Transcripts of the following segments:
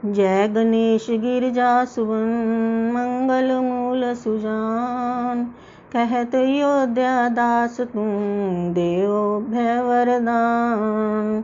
जय गणेश गिरजा सुवन मंगल मूल सुजान। कहत अयोध्या दास तुम देओ भय वरदान।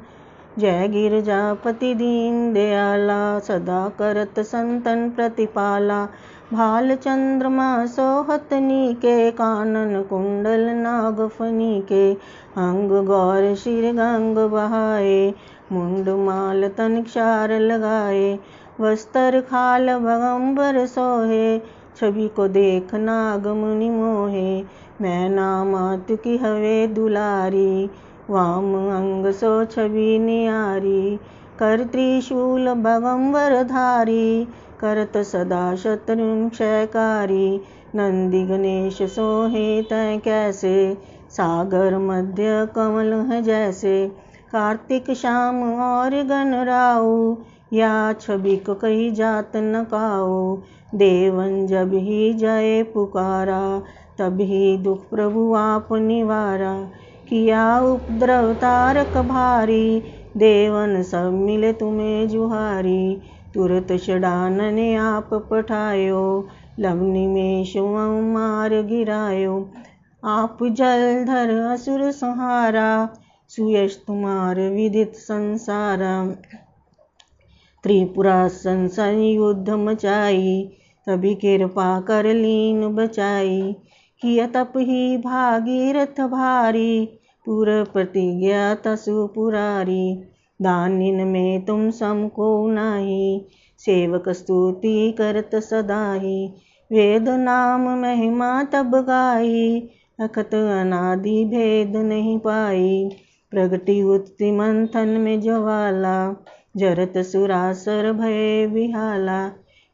जय गिरजापति दीन दयाला सदा करत संतन प्रतिपाला। भाल चंद्रमा सोहत नीके कानन कुंडल नागफनी के। अंग गौर शिर गंग बहाए मुंड माल तन क्षार लगाए। वस्त्र खाल भगंबर सोहे छवि को देख नाग मुनि मोहे। मैं नामात की हवे दुलारी वाम अंग सो छवि नियारी। कर त्रिशूल भगंबर धारी करत सदा शत्रुन क्षयकारी। नंदी गणेश सोहे तय कैसे सागर मध्य कमल है जैसे। कार्तिक श्याम और गणराऊ या छवि को कही जात न काऊ। देवन जब ही जाए पुकारा तब ही दुख प्रभु आप निवारा। किया उपद्रव तारक भारी देवन सब मिले तुम्हें जुहारी। तुरत षडानन आप पठायो लवनी में शुअं मार गिरायो। आप जलधर असुर संहारा सुयश तुम्हार विदित संसारा। त्रिपुरा संसन युद्ध मचाई तभी कृपा कर लीन बचाई। किया तप ही भागीरथ भारी पुर प्रतिज्ञा तसु पुरारी। दानिन में तुम सम को नाही सेवक स्तुति करत सदाही। वेद नाम महिमा तब गाई अखत अनादि भेद नहीं पाई। प्रगति उत्ति मंथन में ज्वाला जरत सुरासर भय विहाला।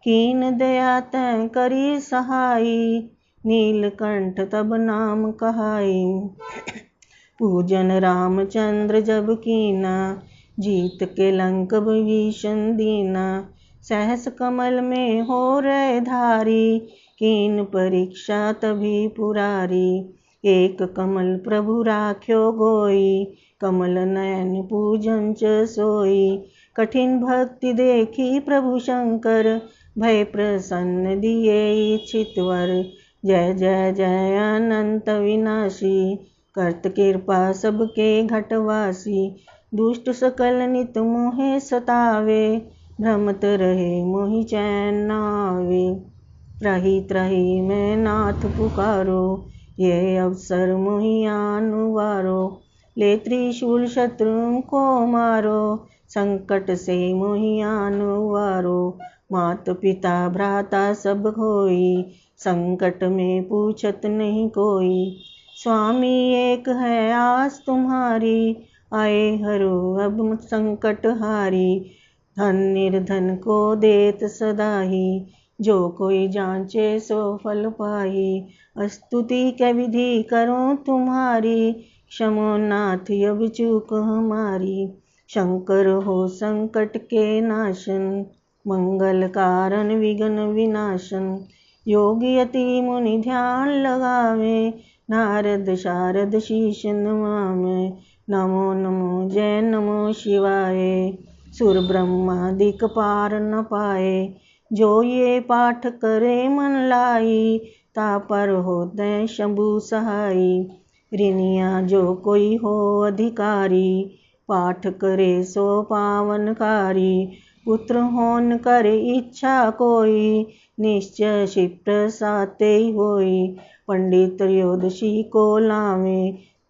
कीन दया तै करी सहाई नीलकंठ तब नाम कहाई। पूजन रामचंद्र जब कीना जीत के लंक विभीषण दीना। सहस कमल में हो रहे धारी कीन परीक्षा तभी पुरारी। एक कमल प्रभु राख्यो गोई कमल नयन पूजन च सोई। कठिन भक्ति देखी प्रभु शंकर भय प्रसन्न दिए इच्छित वर। जय जय जय अनंत विनाशी करत कृपा सबके घटवासी। दुष्ट सकल नित मोहे सतावे भ्रमत रहे मोहि चैन न आवे। त्राहि त्राहि मैं नाथ पुकारो ये अवसर मोहि आन उबारो। ले त्रिशूल शत्रु को मारो संकट से मोहि आन उबारो। मात पिता भ्राता सब खोई संकट में पूछत नहीं कोई। स्वामी एक है आस तुम्हारी आए हरो अब संकट हारी। धन निर्धन को देत सदाही जो कोई जांचे सो फल पाही। स्तुति के विधि करो तुम्हारी क्षमो नाथ अब चूक हमारी। शंकर हो संकट के नाशन मंगल कारण विघ्न विनाशन। योगी यति मुनि ध्यान लगावे नारद शारद शीश नमावे। नमो नमो जय नमो शिवाय सुर ब्रह्मादिक पार न पाए। जो ये पाठ करे मन लाई ता पर होते शंभु सहाई। ऋणिया जो कोई हो अधिकारी पाठ करे सो पावनकारी। पुत्र होन करे इच्छा कोई निश्चय क्षिप्र साते होई। पंडित त्रयोदशी को लावे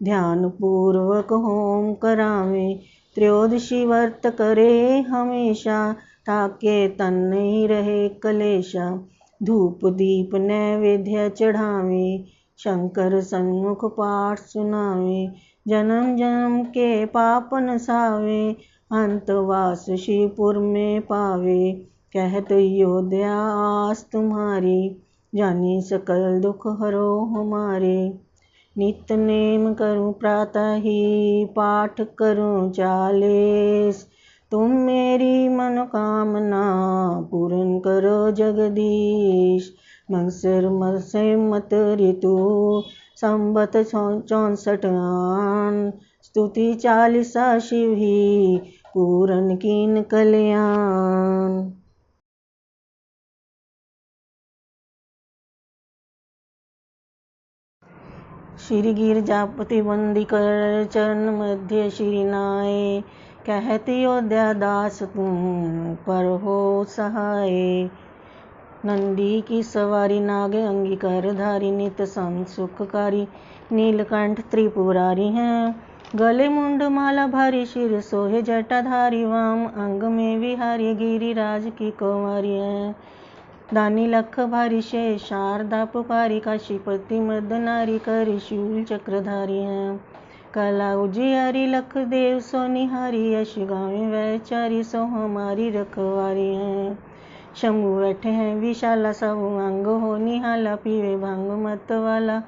ध्यान पूर्वक होम करावे। त्रयोदशी व्रत करे हमेशा ताके तन नहीं रहे कलेशा। धूप दीप नैवेद्य चढ़ावे शंकर सन्मुख पाठ सुनावे। जन्म जन्म के पाप नसावे अंतवास शिवपुर में पावे। कहत अयोध्या आस तुम्हारी जानी सकल दुख हरो हमारे। नित्य नेम करूं प्रातः ही पाठ करूं 40। तुम मेरी मनोकामना पूर्ण करो जगदीश। मत्सर मत्स्य मत ऋतु संबत 64 आन। स्तुति 40 शिव ही पूरन कीन कल्याण। श्री गिरजापति बंदी कर चरण मध्य श्री नाये, कहत अयोध्या दास तुम पर हो सहाय। नंदी की सवारी नाग अंगीकर धारी, नित सम सुखकारी नीलकंठ त्रिपुरारी हैं। गले मुंड माला भारी शिर सोहे जटाधारी, वाम अंग में विहारी गिरिराज की कुंवारी है। दानी लख भारी शेष शारदा पुकारी, काशीपति मद नारी कर शूल चक्रधारी हैं। कला उजियारी लख देव सो निहारी, यश गावे वैचारी सो हमारी रखवारी हैं। शंभु बैठे हैं विशाला, सब अंग हो निहाला, पीवे भांग मत वाला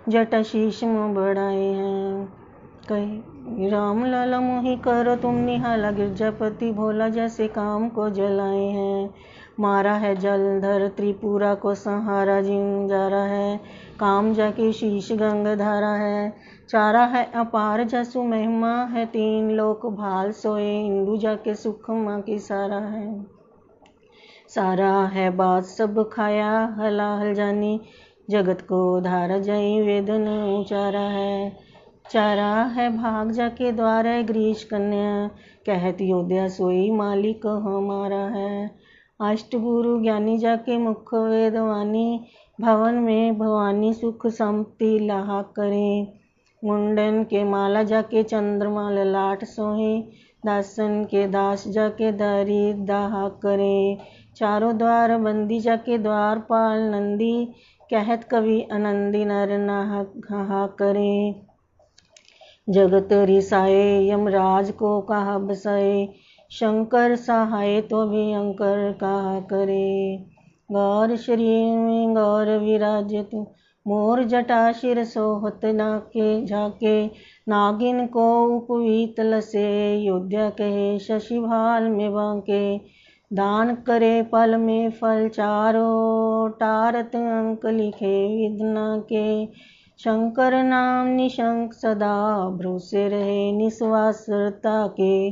जटा शीश मुँह बढ़ाए हैं। कही राम लाला मोहि करो तुम निहाला, गिरजापति भोला जैसे काम को जलाए हैं। मारा है जलधर त्रिपुरा को संहारा, जिंजारा है काम जाके शीश गंगधारा है। चारा है अपार जसु महिमा है, तीन लोक भाल सोए इंदु जाके सुख माँ की सारा है। सारा है बात सब खाया हलाहल जानी, जगत को धारा जई वेदन उचारा है। चारा है भाग जाके द्वार है ग्रीश कन्या, कहत योध्या सोई मालिक हमारा है। अष्टगुरु ज्ञानी जाके मुख वेदवानी, भवन में भवानी सुख संपत्ति लाहा करे। मुंडन के माला जाके चंद्रमा ललाट सोहे, दासन के दास जाके दारी दाहा करे। चारों द्वार बंदी जाके द्वारपाल नंदी, कहत कवि आनंदी नर नहा करे। जगत रिसाए यमराज को कहा बसाए, शंकर सहाय तो भयंकर कहा करे। गौर शरीर में गौर विराजत, मोर जटा शिर सोहत नाके झाके। नागिन को उपवीत लसे, योध्या कहे शशि भाल में बांके। दान करे पल में फल चारों, टारत अंक लिखे विद्ना के। शंकर नाम निशंक सदा, भरोसे रहे निस्वार्थता के।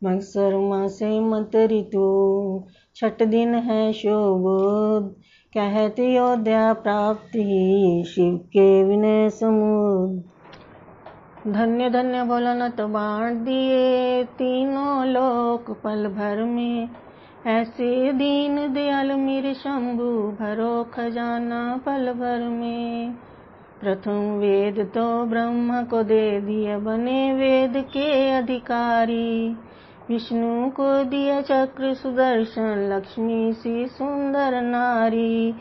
मत्सर मासे मत ऋतु, छठ दिन है शुभ, कहत अयोध्या प्राप्ति शिव के विनय समुद। धन्य धन्य भोलानाथ बांट दिए तीनों लोक पल भर में, ऐसे दीन दयाल मेरे शंभु भरो खजाना पल भर में। प्रथम वेद तो ब्रह्मा को दे दिया, बने वेद के अधिकारी। विष्णु को दिया चक्र सुदर्शन, लक्ष्मी सी सुंदर नारी।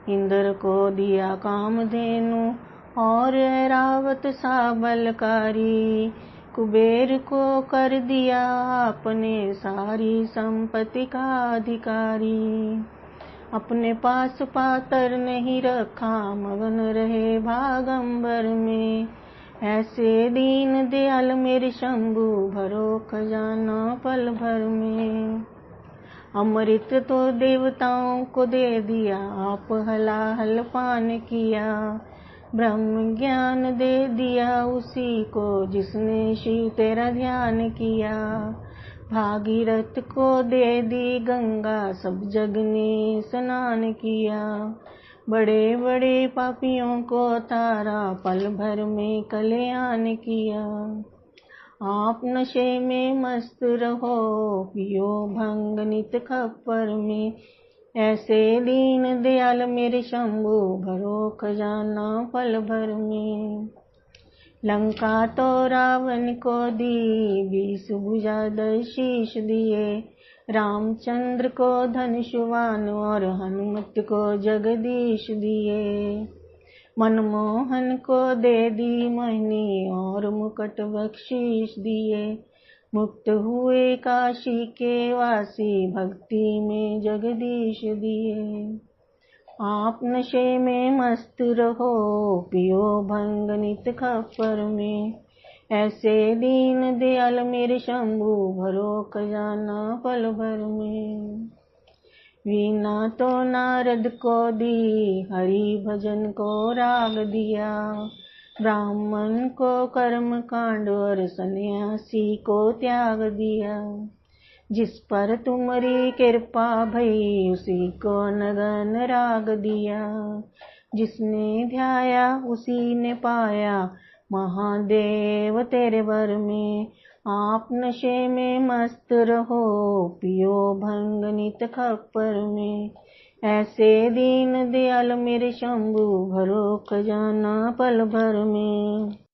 इंद्र को दिया कामधेनु, और ऐरावत सा बलकारी। कुबेर को कर दिया आपने सारी संपत्ति का अधिकारी। अपने पास पातर नहीं रखा, मगन रहे भागंबर में। ऐसे दीन दयाल मेरे शंभु भरो खजाना पल भर में। अमृत तो देवताओं को दे दिया, आप हलाहल पान किया। ब्रह्म ज्ञान दे दिया उसी को, जिसने शिव तेरा ध्यान किया। भागीरथ को दे दी गंगा, सब जग ने स्नान किया। बड़े बड़े पापियों को तारा, पल भर में कल्याण किया। आप नशे में मस्त रहो, पियो भंग नित खप्पर में। ऐसे दीन दयाल मेरे शंभु भरो खजाना पल भर में। लंका तो रावण को दी, 20 भुजाधर शीश दिए। रामचंद्र को धनुष्वान, और हनुमत को जगदीश दिए। मनमोहन को दे दी मोहिनी, और मुकुट बख्शीश दिए। मुक्त हुए काशी के वासी, भक्ति में जगदीश दिए। आप नशे में मस्त रहो, पियो भंग नित खप्पर में। ऐसे दीन दयाल मेरे शंभु भरो खजाना पल भर में। वीणा तो नारद को दी, हरि भजन को राग दिया। ब्राह्मण को कर्म कांड, और सन्यासी को त्याग दिया। जिस पर तुम्हारी कृपा भई, उसी को नगन राग दिया। जिसने ध्याया उसी ने पाया, महादेव तेरे बर में। आप नशे में मस्त रहो, पियो भंग नित खप्पर में। ऐसे दीन दयाल मेरे शंभु, भरो खजाना पल भर में।